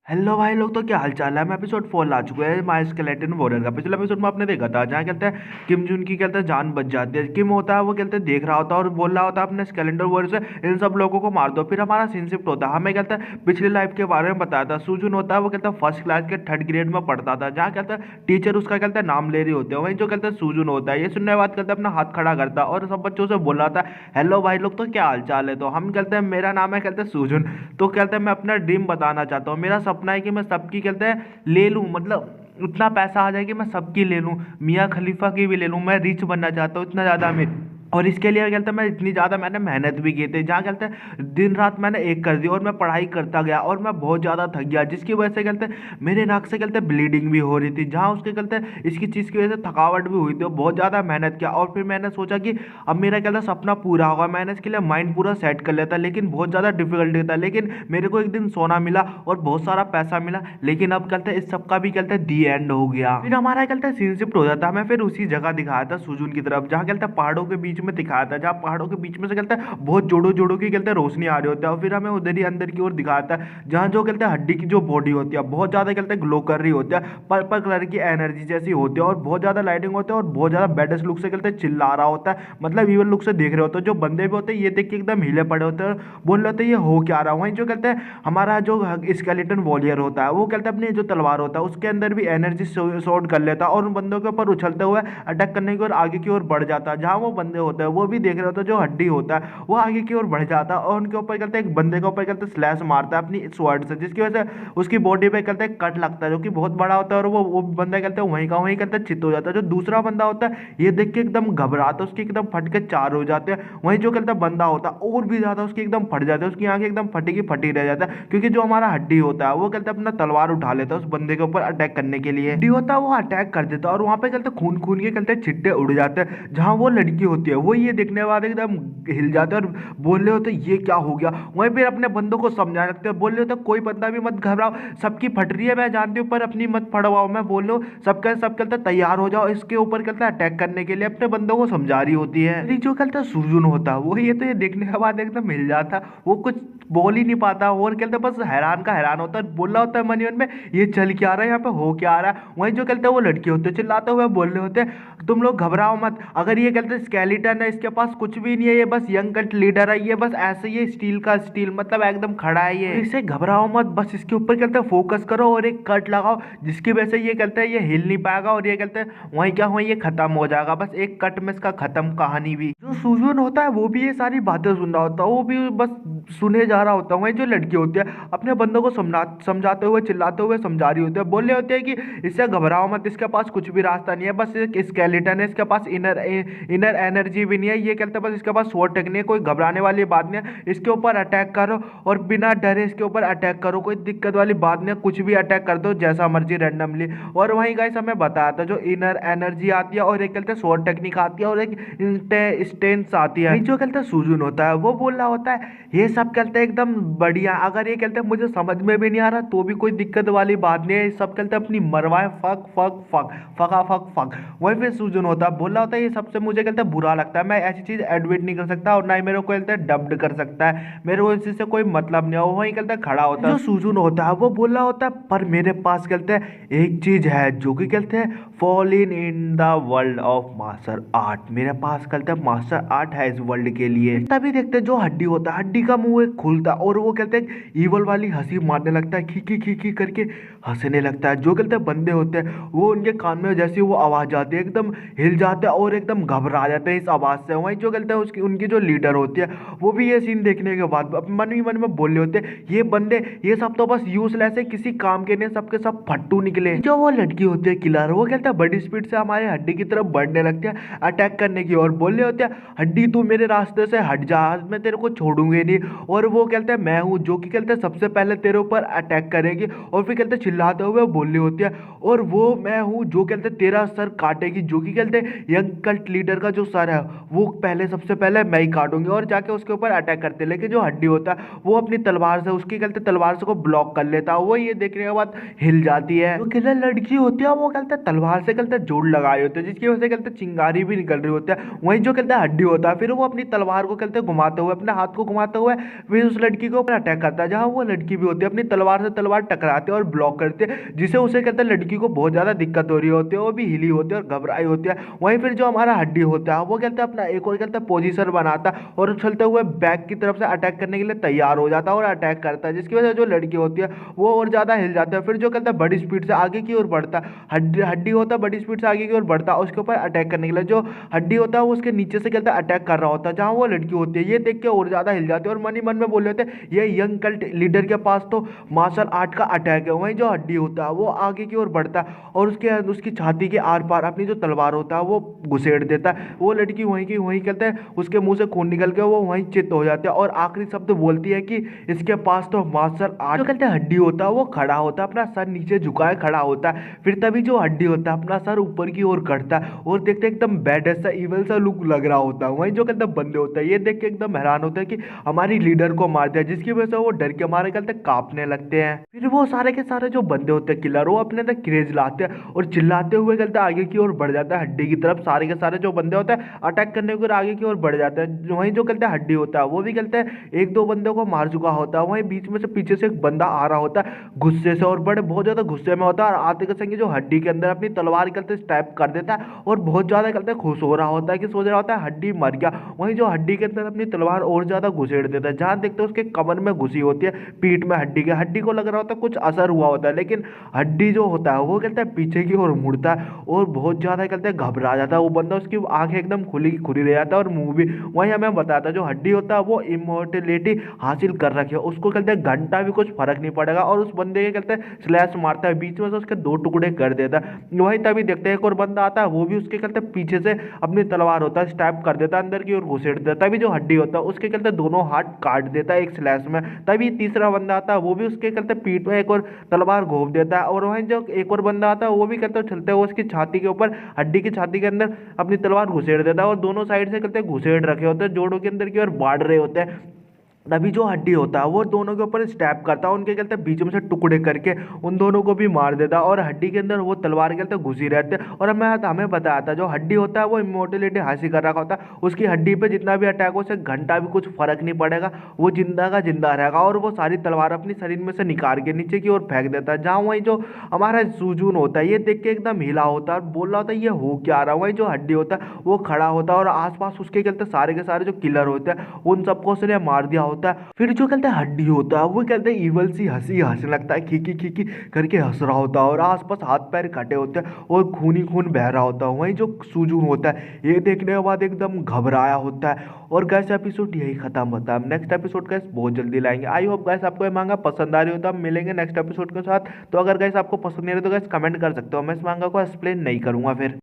Hello भाई लोग, तो क्या हाल चाल है। मैं एपिसोड 4 ला चुके हैं माय स्केलेटन वॉरियर का। पिछले एपिसोड में आपने देखा था जहाँ कहते हैं किम जुन की कहते हैं जान बच जाती है। किम होता है वो कहते हैं देख रहा होता है और बोल रहा होता है अपने स्केलेंडर वॉरियर से इन सब लोगों को मार दो। फिर हमारा सीन शिफ्ट होता है, हमें कहते हैं पिछली लाइफ के बारे में बताया था। सुजुन होता है वो कहता है फर्स्ट क्लास के थर्ड ग्रेड में पढ़ता था, जहाँ कहते हैं टीचर उसका कहते हैं नाम ले रही होते हैं। वहीं जो कहते हैं सुजुन होता है ये सुनने के बाद कहते हैं अपना हाथ खड़ा करता है और सब बच्चों से बोल रहा था हेलो भाई लोग, तो क्या हाल चाल है। तो हम कहते हैं मेरा नाम है कहते हैं सुजुन। तो कहते हैं मैं अपना ड्रीम बताना चाहता हूँ। मेरा सपना है कि मैं सबकी कहते हैं ले लूँ, मतलब उतना पैसा आ जाए कि मैं सबकी ले लूँ, मियाँ खलीफा की भी ले लूँ। मैं रिच बनना चाहता हूँ, इतना ज़्यादा अमीर। और इसके लिए कहते हैं मैं इतनी ज़्यादा मैंने मेहनत भी की थी, जहाँ कहते हैं दिन रात मैंने एक कर दी और मैं पढ़ाई करता गया और मैं बहुत ज़्यादा थक गया, जिसकी वजह से कहते हैं मेरे नाक से कहते हैं ब्लीडिंग भी हो रही थी। जहाँ उसके कहते हैं इसकी चीज़ की वजह से थकावट भी हुई थी और बहुत ज़्यादा मेहनत किया। और फिर मैंने सोचा कि अब मेरा कहता है सपना पूरा होगा। मैंने इसके लिए माइंड पूरा सेट कर लिया था, लेकिन बहुत ज़्यादा डिफिकल्टी था। लेकिन मेरे को एक दिन सोना मिला और बहुत सारा पैसा मिला, लेकिन अब कहते हैं इस सब का भी कहते हैं दी एंड हो गया। फिर हमारा कहते हैं सीन शिफ्ट हो जाता है, हमें फिर उसी जगह दिखाया था सुजून की तरफ, जहाँ कहते हैं पहाड़ों के बीच में दिखाया था, जहाँ पहाड़ों के बीच में से कहते हैं बहुत जोड़ों जोड़ों की कहते हैं रोशनी आ रही होती है। और फिर हमें उधर ही अंदर की ओर दिखाया था, जहाँ जो कहते हैं हड्डी की जो बॉडी होती है बहुत ज़्यादा कहते हैं ग्लो कर रही होती है, पर्पल कलर की एनर्जी जैसी होती है और बहुत ज़्यादा लाइटिंग होती है और बहुत ज़्यादा बैडेस्ट लुक से कहते हैं चिल्ला रहा होता है, मतलब इवन लुक से देख रहे होते हैं। जो बंदे भी होते हैं ये देख के एकदम हिले पड़े होते हैं, बोल रहे होते हैं ये हो क्या रहा है। वहीं जो कहते हैं हमारा जो स्केलेटन वॉरियर होता है वो कहते हैं अपनी जो तलवार होता है उसके अंदर भी एनर्जी शॉर्ट कर लेता है और उन बंदों के ऊपर उछलते हुए अटैक करने की ओर आगे की ओर बढ़ जाता है। जहाँ वो बंदे होते हैं वो भी देख रहे होते हैं, जो हड्डी होता है वो आगे की ओर बढ़ जाता है और उनके ऊपर कहते हैं एक बंदे के ऊपर कहते हैं स्लैश मारता है अपनी स्वॉर्ड से, जिसकी वजह से उसकी बॉडी पे कहते हैं कट लगता है जो कि बहुत बड़ा होता है। और वो बंदा कहते हैं वहीं का वहीं कहते हैं चित हो जाता है। जो दूसरा बंदा होता है ये देख के एकदम घबराता है, उसकी एकदम फट के चार हो जाते हैं। वहीं जो कहते हैं बंदा होता है और भी ज्यादा उसकी एकदम फट जाते हैं, उसकी आंखें एकदम फटी की फटी रह जाता है, क्योंकि जो हमारा हड्डी होता है वो कहते हैं अपना तलवार उठा लेता है उस बंदे के ऊपर अटैक करने के लिए। हड्डी होता है वो अटैक कर देता है और वहां पे कहते हैं खून खून के कहते हैं छिट्टे उड़ जाते हैं। जहां वो लड़की होती है वो ये देखने के बाद एकदम हिल जाते हैं और बोल रहे होते ये क्या हो गया। वहीं फिर अपने बंदों को समझा रखते हैं, बोल रहे होते कोई बंदा भी मत घबराओ, सबकी फट रही है मैं जानती हूँ, पर अपनी मत फड़वाओ। मैं बोल रहा हूँ सब कहते तैयार हो जाओ इसके ऊपर कहते हैं अटैक करने के लिए, अपने बंदों को समझा रही होती है। अरे जो कहते हैं सुजुन होता है वो ये तो ये देखने के बाद एकदम हिल जाता, वो कुछ बोल ही नहीं पाता और कहते बस हैरान का हैरान होता है, बोल रहा होता है मन ही मन में ये चल क्या रहा है, यहाँ पे हो क्या आ रहा है। वहीं जो कहते हैं वो लड़के होते हैं चिल्लाते हुए बोल रहे होते हैं तुम लोग घबराओ मत, अगर ये कहते हैं स्केलेटन है इसके पास कुछ भी नहीं है, ये बस यंग कल्ट लीडर है, ये बस ऐसे ही स्टील का स्टील मतलब एकदम खड़ा है, ये इसे घबराओ मत, बस इसके ऊपर कहते हैं फोकस करो और एक कट लगाओ जिसकी वजह से ये कहते हैं ये हिल नहीं पाएगा और ये कहते हैं वहीं क्या वहीं ये खत्म हो जाएगा, बस एक कट में इसका खत्म कहानी भी। जो सुजून होता है वो भी ये सारी बातें सुन रहा होता है, वो भी बस सुने जा रहा होता है। वहीं जो लड़की होती है अपने बंदों को समझाते हुए चिल्लाते हुए समझा रही होती है, बोल रहे होते हैं कि इससे घबराओ मत, इसके पास कुछ भी रास्ता नहीं है, बस एक स्केलेटन है, इसके पास इनर एनर्जी भी नहीं है, ये कहते हैं बस इसके पास स्वॉर्ड टेक्निक है, कोई घबराने वाली बात नहीं है, इसके ऊपर अटैक करो और बिना डरे इसके ऊपर अटैक करो, कोई दिक्कत वाली बात नहीं है, कुछ भी अटैक कर दो जैसा मर्जी रैंडमली। और वहीं गाइस हमें बताया था जो इनर एनर्जी आती है और एक कहते हैं स्वॉर्ड टेक्निक आती है और एक स्टेंस आती है। जो कहते हैं सुजून होता है वो बोल रहा होता है ये सब कहते हैं एकदम बढ़िया, अगर ये कहते हैं मुझे समझ में भी नहीं आ रहा तो भी कोई दिक्कत वाली बात नहीं है, सब कहते हैं अपनी मरवाए फक फक फक फका फक फक। वहीं फिर सुजून होता है बोल रहा होता है ये सबसे मुझे कहते हैं बुरा लगता है, मैं ऐसी चीज एडमिट नहीं कर सकता और ना ही मेरे को कहते हैं डब्ड कर सकता है, मेरे को इसी से कोई मतलब नहीं हो। वहीं कहते हैं खड़ा होता है जो सुजून होता है वो बोल रहा होता है पर मेरे पास कहते हैं एक चीज है जो कि कहते हैं fall in the world of martial art, मेरे पास कहते हैं मास्टर आर्ट है इस वर्ल्ड के लिए। तभी देखते हैं जो हड्डी होता है हड्डी का मुंह एक खुलता है और वो कहते हैं ईवल वाली हंसी मारने लगता है, खी खी खी करके हंसने लगता है। जो कहते हैं बंदे होते हैं वो उनके कान में जैसे वो आवाज आती है एकदम हिल जाते हैं और एकदम घबरा जाते हैं इस आवाज से। वहीं जो कहते हैं उसकी उनकी जो लीडर होती है वो भी ये सीन देखने के बाद मन ही मन में बोल रहे होते हैं ये बंदे ये सब तो बस यूजलेस है, किसी काम के नहीं, सबके सब फट्टू निकले। जो वो लड़की होती है किलर वो कहता है बड़ी स्पीड से हमारे हड्डी की तरफ बढ़ने लगते हैं अटैक करने की और बोल रहे होते हैं हड्डी तू मेरे रास्ते से हट जा, आज मैं तेरे को छोड़ूंगी नहीं। और वो कहते हैं मैं हूँ जो कि कहते हैं सबसे पहले तेरे ऊपर अटैक करेगी और फिर कहते हैं चिल्लाते हुए बोल रही होती है और वो मैं हूँ जो कहते हैं तेरा सर काटेगी, जो कि कहते हैं यंग कल्ट लीडर का जो सर है वो पहले सबसे पहले मैं ही काटूंगी और जाके उसके ऊपर अटैक करते। लेकिन जो हड्डी होता है वो अपनी तलवार से उसकी कहते तलवार से को ब्लॉक कर लेता है, वो ये देखने के बाद हिल जाती है। जो किलर लड़की होती है वो कहते हैं तलवार वहां से कहते हैं जोड़ लगाए होते हैं, जिसकी वजह से कहते हैं चिंगारी भी निकल रही होती है। वहीं जो कहते हैं हड्डी होता है, फिर वो अपनी तलवार को कहते हैं घुमाते हुए, अपने हाथ को घुमाते हुए फिर उस लड़की को अटैक करता है। जहां वो लड़की भी होती है अपनी तलवार से तलवार टकराते हैं और ब्लॉक करते हैं, जिसे उसे कहते हैं लड़की को बहुत ज्यादा दिक्कत हो रही होती है, वो भी हिली होती है और घबराई होती है। वहीं फिर जो हमारा हड्डी होता है वो कहते हैं अपना एक और कहते हैं पोजीशन बनाता है और चलते हुए बैक की तरफ से अटैक करने के लिए तैयार हो जाता है और अटैक करता है, जिसकी वजह से जो लड़की होती है वो और ज्यादा हिल जाता है। फिर जो कहते हैं बड़ी स्पीड से आगे की ओर बढ़ता है, हड्डी हड्डी होता है बड़ी स्पीड से आगे की ओर बढ़ता है उसके ऊपर अटैक करने के लिए। जो हड्डी होता है वो उसके नीचे से कहते हैं अटैक कर रहा होता है जहां वो लड़की होती है। ये देख के और ज्यादा हिल जाते हैं और मन ही मन में बोल रहे थे ये यंग कल्ट लीडर के पास तो मार्शल आर्ट का अटैक है। वहीं जो हड्डी होता है वो आगे की ओर बढ़ता है और उसकी छाती के आर पार अपनी जो तलवार होता है वो घुसेड़ देता है। वो लड़की वहीं की वहीं कहते हैं उसके मुंह से खून निकल के वो वहीं चित्त हो जाती है और आखिरी शब्द बोलती है कि इसके पास तो मार्शल आर्ट। जो कहते हैं हड्डी होता है वो खड़ा होता है, अपना सर नीचे झुकाए खड़ा होता है। फिर तभी जो हड्डी होता है अपना सर ऊपर की ओर करता है और देखते एकदम बैड सा इवल सा लुक लग रहा होता है। वहीं जो कहते हैं बंदे होता है ये देख के एकदम हैरान होता है कि हमारी लीडर को मार दिया, जिसकी वजह से वो डर के मारे कहते कांपने लगते हैं। फिर वो सारे के सारे जो बंदे होते हैं किलर वो अपने अंदर क्रेज लाते हैं और चिल्लाते हुए कहते आगे की ओर बढ़ जाता है हड्डी की तरफ। सारे के सारे जो बंदे होते हैं अटैक करने की आगे की ओर बढ़ जाते हैं। वहीं जो कहते हैं हड्डी होता है वो भी कहते हैं एक दो बंदों को मार चुका होता है। वहीं बीच में से पीछे से एक बंदा आ रहा होता है गुस्से से और बड़े बहुत ज्यादा गुस्से में होता है और आते के संगे जो हड्डी के अंदर अपनी तलवार कहते स्टैप कर देता है और बहुत ज्यादा कहते हैं खुश हो रहा होता है कि सोच रहा होता है हड्डी मर गया। वहीं जो हड्डी के अंदर अपनी तलवार और ज्यादा घुसेड़ देता है, जहां देखते हैं उसके कमर में घुसी होती है पीठ में हड्डी को लग रहा होता है कुछ असर हुआ होता है, लेकिन हड्डी जो होता है वो कहता है पीछे की ओर मुड़ता है और बहुत ज्यादा कहते हैं घबरा जाता है वो बंदा। उसकी आंखें एकदम खुली खुली रह जाता है और मुंह भी। वहीं हमें बताता है जो हड्डी होता है वो इमोर्टेलिटी हासिल कर रखी है, उसको कहते हैं घंटा भी कुछ फर्क नहीं पड़ेगा और उस बंदे के कहते हैं स्लैश मारता है बीच में से उसके दो टुकड़े कर देता है। वहीं तभी देखते हैं एक और बंदा आता है वो भी उसके कहते हैं पीछे से अपनी तलवार होता है स्टैप कर देता है अंदर की ओर घुसेड़ देता है। तभी जो हड्डी होता है उसके कहते हैं दोनों हाथ काट देता है एक स्लैश में। तभी तीसरा बंदा आता है वो भी उसके कहते हैं पीठ में एक और तलवार घोप देता है और वहीं जो एक और बंदा आता है वो भी कहते हैं चलते हुए उसकी छाती के ऊपर हड्डी की छाती के अंदर अपनी तलवार घुसेड़ देता है और दोनों साइड से कहते हैं घुसेड़ रखे होते हैं जोड़ों के अंदर की ओर बाढ़ रहे होते हैं। तभी जो हड्डी होता है वो दोनों के ऊपर स्टैप करता है, उनके कहते हैं बीच में से टुकड़े करके उन दोनों को भी मार देता है और हड्डी के अंदर वो तलवार कहते हैं घुसी रहते हैं। और हमें बताया था जो हड्डी होता है वो इमोर्टेलिटी हासिल कर रखा होता है, उसकी हड्डी पे जितना भी अटैक हो उसे घंटा भी कुछ फर्क नहीं पड़ेगा, वो जिंदा का जिंदा रहेगा और वो सारी तलवार अपनी शरीर में से निकाल के नीचे की ओर फेंक देता है। जहाँ वहीं जो हमारा सुजून होता है ये देख के एकदम हिला होता है और बोल रहा होता है ये हो क्या रहा है। वहीं जो हड्डी होता है वो खड़ा होता है और आसपास उसके कहते सारे के सारे जो किलर होते हैं उन सबको उसने मार दिया होता है। फिर जो कहते हैं हड्डी होता है वो कहते हैं इवल सी हंसी हंसने लगता है, खीखी खीखी करके हंस रहा होता है और आसपास हाथ पैर कटे होते हैं और खून ही खून बह रहा होता है। वहीं जो सुजून होता है ये देखने के बाद एकदम घबराया होता है। और गैस एपिसोड यही खत्म होता है। नेक्स्ट एपिसोड गैस बहुत जल्दी लाएंगे। आई होप गैस आपको ये मांगा पसंद आ रही हो तो हम मिलेंगे नेक्स्ट एपिसोड के साथ। तो अगर गैस आपको पसंद नहीं आ रही तो गैस कमेंट कर सकते हो, मैं इस मांगा को एक्सप्लेन नहीं करूंगा फिर।